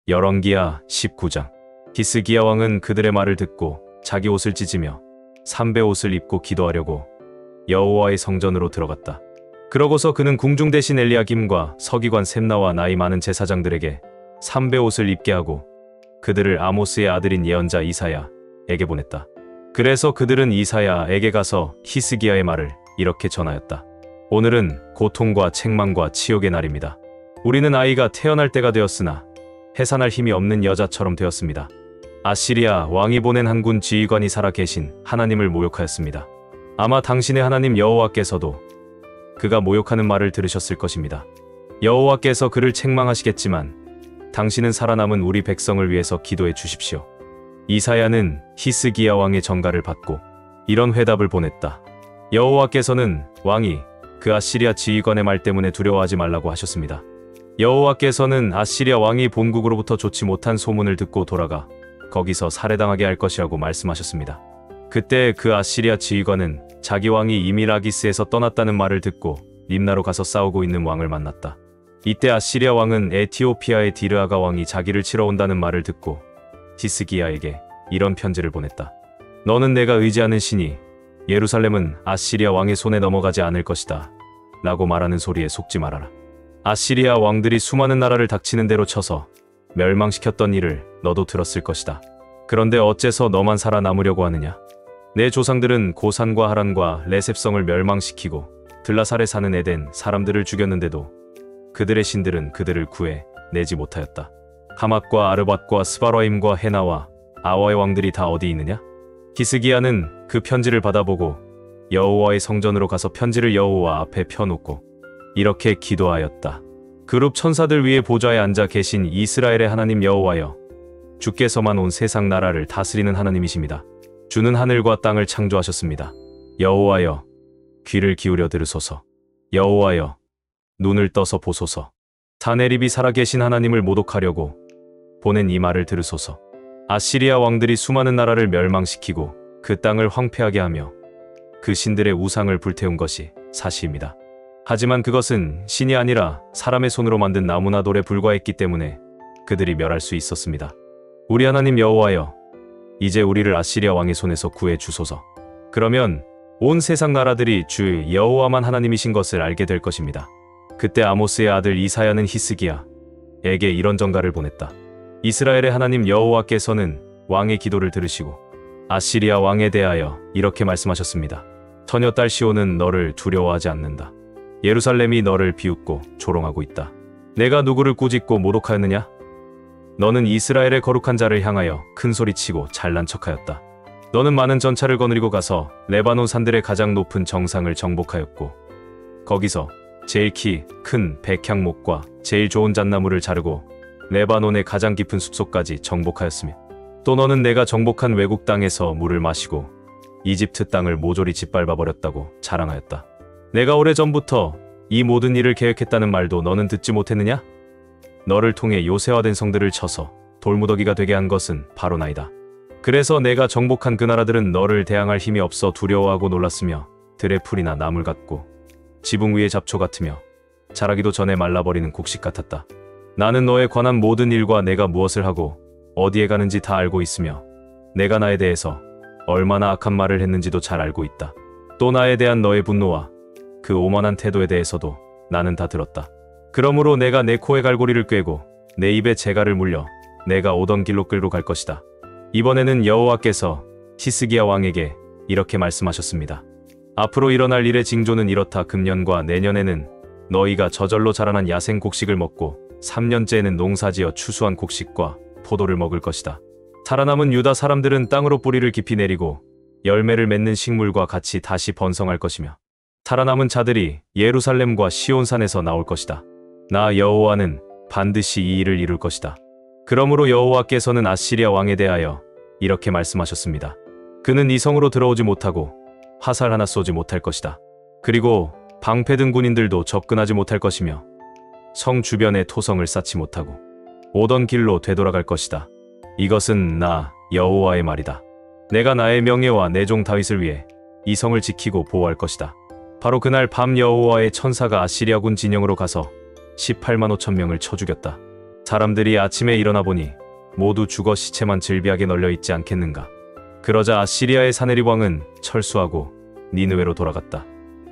열왕기하 19장. 히스기야 왕은 그들의 말을 듣고 자기 옷을 찢으며 삼배 옷을 입고 기도하려고 여호와의 성전으로 들어갔다. 그러고서 그는 궁중 대신 엘리야김과 서기관 셈나와 나이 많은 제사장들에게 삼배 옷을 입게 하고 그들을 아모스의 아들인 예언자 이사야에게 보냈다. 그래서 그들은 이사야에게 가서 히스기야의 말을 이렇게 전하였다. 오늘은 고통과 책망과 치욕의 날입니다. 우리는 아이가 태어날 때가 되었으나 해산할 힘이 없는 여자처럼 되었습니다. 아시리아 왕이 보낸 한군 지휘관이 살아 계신 하나님을 모욕하였습니다. 아마 당신의 하나님 여호와께서도 그가 모욕하는 말을 들으셨을 것입니다. 여호와께서 그를 책망하시겠지만 당신은 살아남은 우리 백성을 위해서 기도해 주십시오. 이사야는 히스기야 왕의 전가를 받고 이런 회답을 보냈다. 여호와께서는 왕이 그 아시리아 지휘관의 말 때문에 두려워하지 말라고 하셨습니다. 여호와께서는 아시리아 왕이 본국으로부터 좋지 못한 소문을 듣고 돌아가 거기서 살해당하게 할 것이라고 말씀하셨습니다. 그때 그 아시리아 지휘관은 자기 왕이 이미 라기스에서 떠났다는 말을 듣고 림나로 가서 싸우고 있는 왕을 만났다. 이때 아시리아 왕은 에티오피아의 디르아가 왕이 자기를 치러 온다는 말을 듣고 히스기야에게 이런 편지를 보냈다. 너는 내가 의지하는 신이 예루살렘은 아시리아 왕의 손에 넘어가지 않을 것이다 라고 말하는 소리에 속지 말아라. 아시리아 왕들이 수많은 나라를 닥치는 대로 쳐서 멸망시켰던 일을 너도 들었을 것이다. 그런데 어째서 너만 살아남으려고 하느냐? 내 조상들은 고산과 하란과 레셉성을 멸망시키고 들라살에 사는 에덴 사람들을 죽였는데도 그들의 신들은 그들을 구해 내지 못하였다. 하맛과 아르밧과 스바라임과 헤나와 아와의 왕들이 다 어디 있느냐? 히스기야는 그 편지를 받아보고 여호와의 성전으로 가서 편지를 여호와 앞에 펴놓고 이렇게 기도하였다. 그룹 천사들 위에 보좌에 앉아 계신 이스라엘의 하나님 여호와여, 주께서만 온 세상 나라를 다스리는 하나님이십니다. 주는 하늘과 땅을 창조하셨습니다. 여호와여, 귀를 기울여 들으소서. 여호와여, 눈을 떠서 보소서. 사네립이 살아계신 하나님을 모독하려고 보낸 이 말을 들으소서. 아시리아 왕들이 수많은 나라를 멸망시키고 그 땅을 황폐하게 하며 그 신들의 우상을 불태운 것이 사실입니다. 하지만 그것은 신이 아니라 사람의 손으로 만든 나무나 돌에 불과했기 때문에 그들이 멸할 수 있었습니다. 우리 하나님 여호와여, 이제 우리를 아시리아 왕의 손에서 구해 주소서. 그러면 온 세상 나라들이 주 여호와만 하나님이신 것을 알게 될 것입니다. 그때 아모스의 아들 이사야는 히스기야에게 이런 전가를 보냈다. 이스라엘의 하나님 여호와께서는 왕의 기도를 들으시고 아시리아 왕에 대하여 이렇게 말씀하셨습니다. 처녀딸 시온은 너를 두려워하지 않는다. 예루살렘이 너를 비웃고 조롱하고 있다. 내가 누구를 꾸짖고 모독하였느냐? 너는 이스라엘의 거룩한 자를 향하여 큰 소리치고 잘난 척하였다. 너는 많은 전차를 거느리고 가서 레바논 산들의 가장 높은 정상을 정복하였고 거기서 제일 키 큰 백향목과 제일 좋은 잣나무를 자르고 레바논의 가장 깊은 숲속까지 정복하였으며 또 너는 내가 정복한 외국 땅에서 물을 마시고 이집트 땅을 모조리 짓밟아버렸다고 자랑하였다. 내가 오래전부터 이 모든 일을 계획했다는 말도 너는 듣지 못했느냐? 너를 통해 요새화된 성들을 쳐서 돌무더기가 되게 한 것은 바로 나이다. 그래서 내가 정복한 그 나라들은 너를 대항할 힘이 없어 두려워하고 놀랐으며 들의 풀이나 나물 같고 지붕 위의 잡초 같으며 자라기도 전에 말라버리는 곡식 같았다. 나는 너에 관한 모든 일과 내가 무엇을 하고 어디에 가는지 다 알고 있으며 내가 나에 대해서 얼마나 악한 말을 했는지도 잘 알고 있다. 또 나에 대한 너의 분노와 그 오만한 태도에 대해서도 나는 다 들었다. 그러므로 내가 내 코에 갈고리를 꿰고 내 입에 재갈을 물려 내가 오던 길로 끌고 갈 것이다. 이번에는 여호와께서 히스기야 왕에게 이렇게 말씀하셨습니다. 앞으로 일어날 일의 징조는 이렇다. 금년과 내년에는 너희가 저절로 자라난 야생 곡식을 먹고 3년째에는 농사지어 추수한 곡식과 포도를 먹을 것이다. 살아남은 유다 사람들은 땅으로 뿌리를 깊이 내리고 열매를 맺는 식물과 같이 다시 번성할 것이며 살아남은 자들이 예루살렘과 시온산에서 나올 것이다. 나 여호와는 반드시 이 일을 이룰 것이다. 그러므로 여호와께서는 아시리아 왕에 대하여 이렇게 말씀하셨습니다. 그는 이 성으로 들어오지 못하고 화살 하나 쏘지 못할 것이다. 그리고 방패든 군인들도 접근하지 못할 것이며 성 주변에 토성을 쌓지 못하고 오던 길로 되돌아갈 것이다. 이것은 나 여호와의 말이다. 내가 나의 명예와 내 종 다윗을 위해 이 성을 지키고 보호할 것이다. 바로 그날 밤 여호와의 천사가 아시리아군 진영으로 가서 18만 5천 명을 쳐 죽였다. 사람들이 아침에 일어나 보니 모두 죽어 시체만 즐비하게 널려 있지 않겠는가. 그러자 아시리아의 사네립 왕은 철수하고 니느웨로 돌아갔다.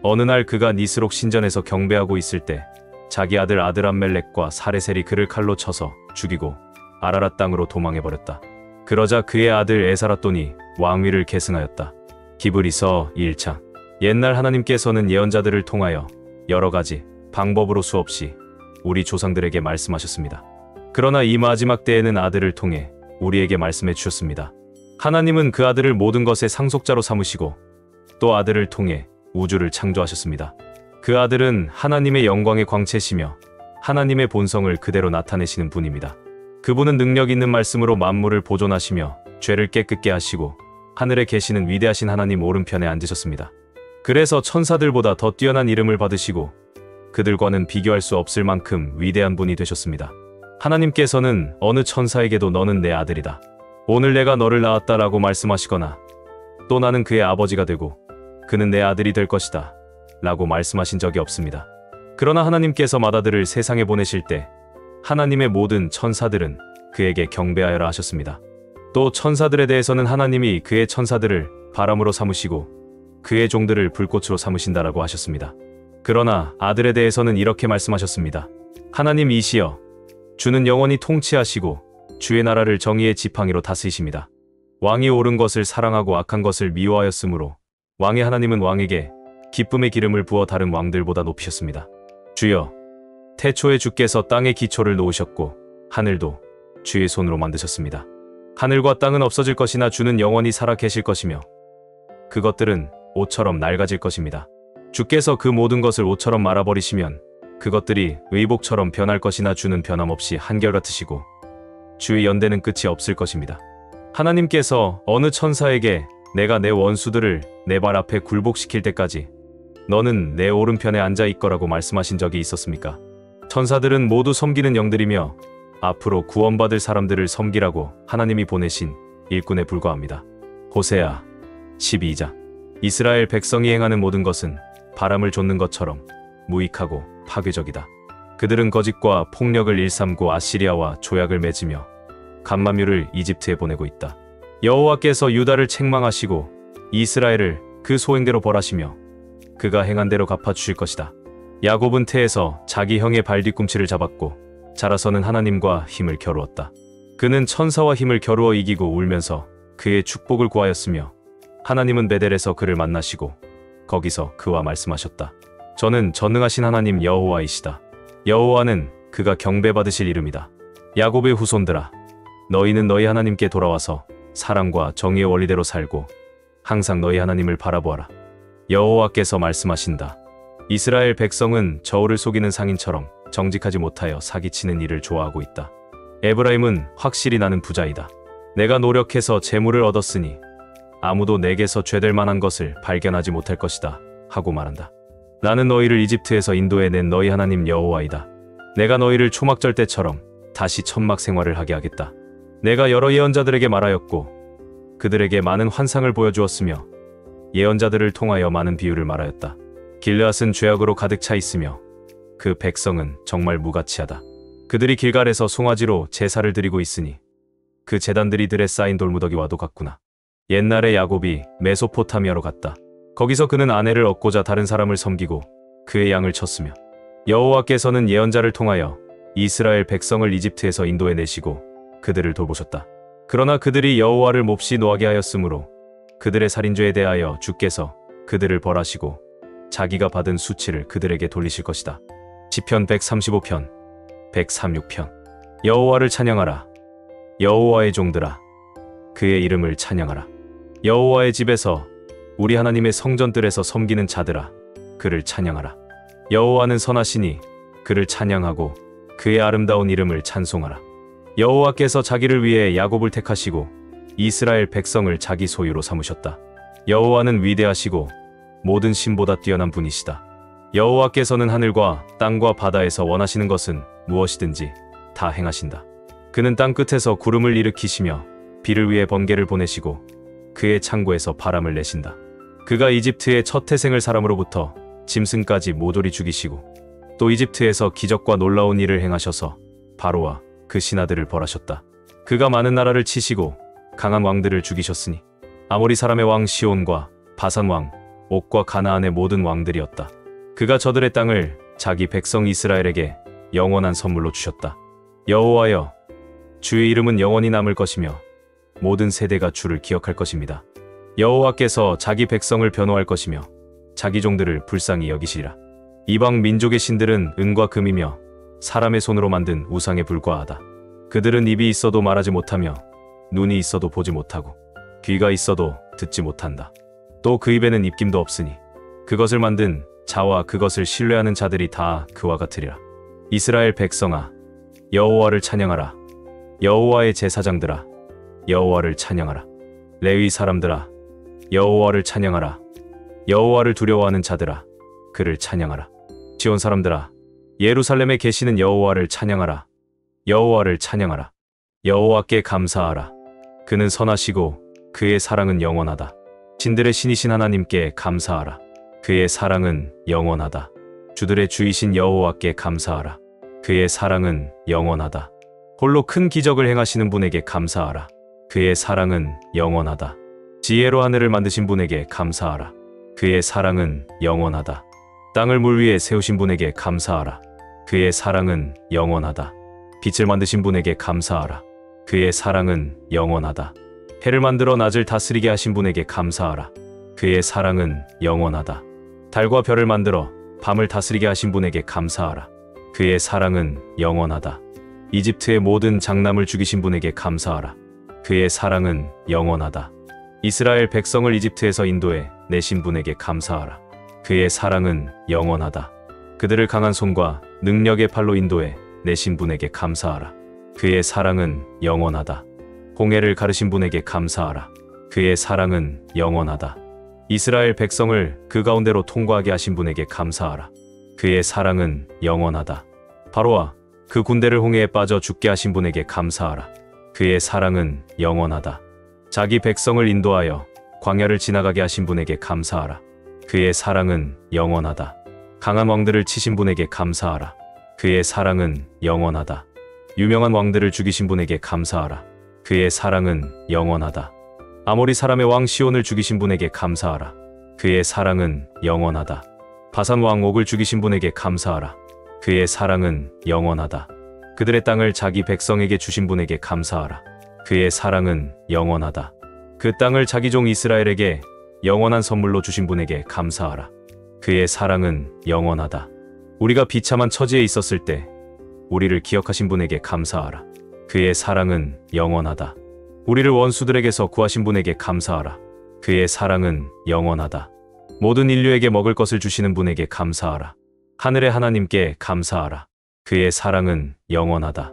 어느 날 그가 니스록 신전에서 경배하고 있을 때 자기 아들 아드람멜렉과 사레셀이 그를 칼로 쳐서 죽이고 아라랏 땅으로 도망해버렸다. 그러자 그의 아들 에사라돈이 왕위를 계승하였다. 히브리서 1장. 옛날 하나님께서는 예언자들을 통하여 여러 가지 방법으로 수없이 우리 조상들에게 말씀하셨습니다. 그러나 이 마지막 때에는 아들을 통해 우리에게 말씀해 주셨습니다. 하나님은 그 아들을 모든 것의 상속자로 삼으시고 또 아들을 통해 우주를 창조하셨습니다. 그 아들은 하나님의 영광의 광채시며 하나님의 본성을 그대로 나타내시는 분입니다. 그분은 능력 있는 말씀으로 만물을 보존하시며 죄를 깨끗게 하시고 하늘에 계시는 위대하신 하나님 오른편에 앉으셨습니다. 그래서 천사들보다 더 뛰어난 이름을 받으시고 그들과는 비교할 수 없을 만큼 위대한 분이 되셨습니다. 하나님께서는 어느 천사에게도 너는 내 아들이다, 오늘 내가 너를 낳았다라고 말씀하시거나 또 나는 그의 아버지가 되고 그는 내 아들이 될 것이다 라고 말씀하신 적이 없습니다. 그러나 하나님께서 맏아들을 세상에 보내실 때 하나님의 모든 천사들은 그에게 경배하여라 하셨습니다. 또 천사들에 대해서는 하나님이 그의 천사들을 바람으로 삼으시고 그의 종들을 불꽃으로 삼으신다라고 하셨습니다. 그러나 아들에 대해서는 이렇게 말씀하셨습니다. 하나님이시여, 주는 영원히 통치하시고 주의 나라를 정의의 지팡이로 다스리십니다. 왕이 옳은 것을 사랑하고 악한 것을 미워하였으므로 왕의 하나님은 왕에게 기쁨의 기름을 부어 다른 왕들보다 높이셨습니다. 주여, 태초에 주께서 땅의 기초를 놓으셨고 하늘도 주의 손으로 만드셨습니다. 하늘과 땅은 없어질 것이나 주는 영원히 살아 계실 것이며 그것들은 옷처럼 낡아질 것입니다. 주께서 그 모든 것을 옷처럼 말아버리시면 그것들이 의복처럼 변할 것이나 주는 변함없이 한결같으시고 주의 연대는 끝이 없을 것입니다. 하나님께서 어느 천사에게 내가 내 원수들을 내 발 앞에 굴복시킬 때까지 너는 내 오른편에 앉아 있거라고 말씀하신 적이 있었습니까? 천사들은 모두 섬기는 영들이며 앞으로 구원받을 사람들을 섬기라고 하나님이 보내신 일꾼에 불과합니다. 호세아 12장. 이스라엘 백성이 행하는 모든 것은 바람을 좇는 것처럼 무익하고 파괴적이다. 그들은 거짓과 폭력을 일삼고 아시리아와 조약을 맺으며 간만류를 이집트에 보내고 있다. 여호와께서 유다를 책망하시고 이스라엘을 그 소행대로 벌하시며 그가 행한 대로 갚아주실 것이다. 야곱은 태에서 자기 형의 발뒤꿈치를 잡았고 자라서는 하나님과 힘을 겨루었다. 그는 천사와 힘을 겨루어 이기고 울면서 그의 축복을 구하였으며 하나님은 베델에서 그를 만나시고 거기서 그와 말씀하셨다. 저는 전능하신 하나님 여호와이시다. 여호와는 그가 경배받으실 이름이다. 야곱의 후손들아, 너희는 너희 하나님께 돌아와서 사랑과 정의의 원리대로 살고 항상 너희 하나님을 바라보아라. 여호와께서 말씀하신다. 이스라엘 백성은 저울을 속이는 상인처럼 정직하지 못하여 사기치는 일을 좋아하고 있다. 에브라임은 확실히 나는 부자이다. 내가 노력해서 재물을 얻었으니 아무도 내게서 죄될 만한 것을 발견하지 못할 것이다 하고 말한다. 나는 너희를 이집트에서 인도해낸 너희 하나님 여호와이다. 내가 너희를 초막절 때처럼 다시 천막 생활을 하게 하겠다. 내가 여러 예언자들에게 말하였고 그들에게 많은 환상을 보여주었으며 예언자들을 통하여 많은 비유를 말하였다. 길르앗은 죄악으로 가득 차 있으며 그 백성은 정말 무가치하다. 그들이 길갈에서 송아지로 제사를 드리고 있으니 그 제단들이 들에 쌓인 돌무더기와도 같구나. 옛날에 야곱이 메소포타미아로 갔다. 거기서 그는 아내를 얻고자 다른 사람을 섬기고 그의 양을 쳤으며 여호와께서는 예언자를 통하여 이스라엘 백성을 이집트에서 인도해내시고 그들을 돌보셨다. 그러나 그들이 여호와를 몹시 노하게 하였으므로 그들의 살인죄에 대하여 주께서 그들을 벌하시고 자기가 받은 수치를 그들에게 돌리실 것이다. 시편 135편 136편. 여호와를 찬양하라. 여호와의 종들아, 그의 이름을 찬양하라. 여호와의 집에서 우리 하나님의 성전들에서 섬기는 자들아, 그를 찬양하라. 여호와는 선하시니 그를 찬양하고 그의 아름다운 이름을 찬송하라. 여호와께서 자기를 위해 야곱을 택하시고 이스라엘 백성을 자기 소유로 삼으셨다. 여호와는 위대하시고 모든 신보다 뛰어난 분이시다. 여호와께서는 하늘과 땅과 바다에서 원하시는 것은 무엇이든지 다 행하신다. 그는 땅 끝에서 구름을 일으키시며 비를 위해 번개를 보내시고 그의 창고에서 바람을 내신다. 그가 이집트의 첫 태생을 사람으로부터 짐승까지 모조리 죽이시고 또 이집트에서 기적과 놀라운 일을 행하셔서 바로와 그 신하들을 벌하셨다. 그가 많은 나라를 치시고 강한 왕들을 죽이셨으니 아모리 사람의 왕 시온과 바산 왕 옥과 가나안의 모든 왕들이었다. 그가 저들의 땅을 자기 백성 이스라엘에게 영원한 선물로 주셨다. 여호와여, 주의 이름은 영원히 남을 것이며 모든 세대가 주를 기억할 것입니다. 여호와께서 자기 백성을 변호할 것이며 자기 종들을 불쌍히 여기시리라. 이방 민족의 신들은 은과 금이며 사람의 손으로 만든 우상에 불과하다. 그들은 입이 있어도 말하지 못하며 눈이 있어도 보지 못하고 귀가 있어도 듣지 못한다. 또 그 입에는 입김도 없으니 그것을 만든 자와 그것을 신뢰하는 자들이 다 그와 같으리라. 이스라엘 백성아, 여호와를 찬양하라. 여호와의 제사장들아, 여호와를 찬양하라. 레위 사람들아, 여호와를 찬양하라. 여호와를 두려워하는 자들아, 그를 찬양하라. 지온 사람들아, 예루살렘에 계시는 여호와를 찬양하라. 여호와를 찬양하라. 여호와께 감사하라. 그는 선하시고 그의 사랑은 영원하다. 신들의 신이신 하나님께 감사하라. 그의 사랑은 영원하다. 주들의 주이신 여호와께 감사하라. 그의 사랑은 영원하다. 홀로 큰 기적을 행하시는 분에게 감사하라. 그의 사랑은 영원하다. 지혜로 하늘을 만드신 분에게 감사하라. 그의 사랑은 영원하다. 땅을 물 위에 세우신 분에게 감사하라. 그의 사랑은 영원하다. 빛을 만드신 분에게 감사하라. 그의 사랑은 영원하다. 해를 만들어 낮을 다스리게 하신 분에게 감사하라. 그의 사랑은 영원하다. 달과 별을 만들어 밤을 다스리게 하신 분에게 감사하라. 그의 사랑은 영원하다. 이집트의 모든 장남을 죽이신 분에게 감사하라. 그의 사랑은 영원하다. 이스라엘 백성을 이집트에서 인도해 내신 분에게 감사하라. 그의 사랑은 영원하다. 그들을 강한 손과 능력의 팔로 인도해 내신 분에게 감사하라. 그의 사랑은 영원하다. 홍해를 가르신 분에게 감사하라. 그의 사랑은 영원하다. 이스라엘 백성을 그 가운데로 통과하게 하신 분에게 감사하라. 그의 사랑은 영원하다. 바로와 그 군대를 홍해에 빠져 죽게 하신 분에게 감사하라. 그의 사랑은 영원하다. 자기 백성을 인도하여 광야를 지나가게 하신 분에게 감사하라. 그의 사랑은 영원하다. 강한 왕들을 치신 분에게 감사하라. 그의 사랑은 영원하다. 유명한 왕들을 죽이신 분에게 감사하라. 그의 사랑은 영원하다. 아모리 사람의 왕 시온을 죽이신 분에게 감사하라. 그의 사랑은 영원하다. 바산 왕 옥을 죽이신 분에게 감사하라. 그의 사랑은 영원하다. 그들의 땅을 자기 백성에게 주신 분에게 감사하라. 그의 사랑은 영원하다. 그 땅을 자기 종 이스라엘에게 영원한 선물로 주신 분에게 감사하라. 그의 사랑은 영원하다. 우리가 비참한 처지에 있었을 때 우리를 기억하신 분에게 감사하라. 그의 사랑은 영원하다. 우리를 원수들에게서 구하신 분에게 감사하라. 그의 사랑은 영원하다. 모든 인류에게 먹을 것을 주시는 분에게 감사하라. 하늘의 하나님께 감사하라. 그의 사랑은 영원하다.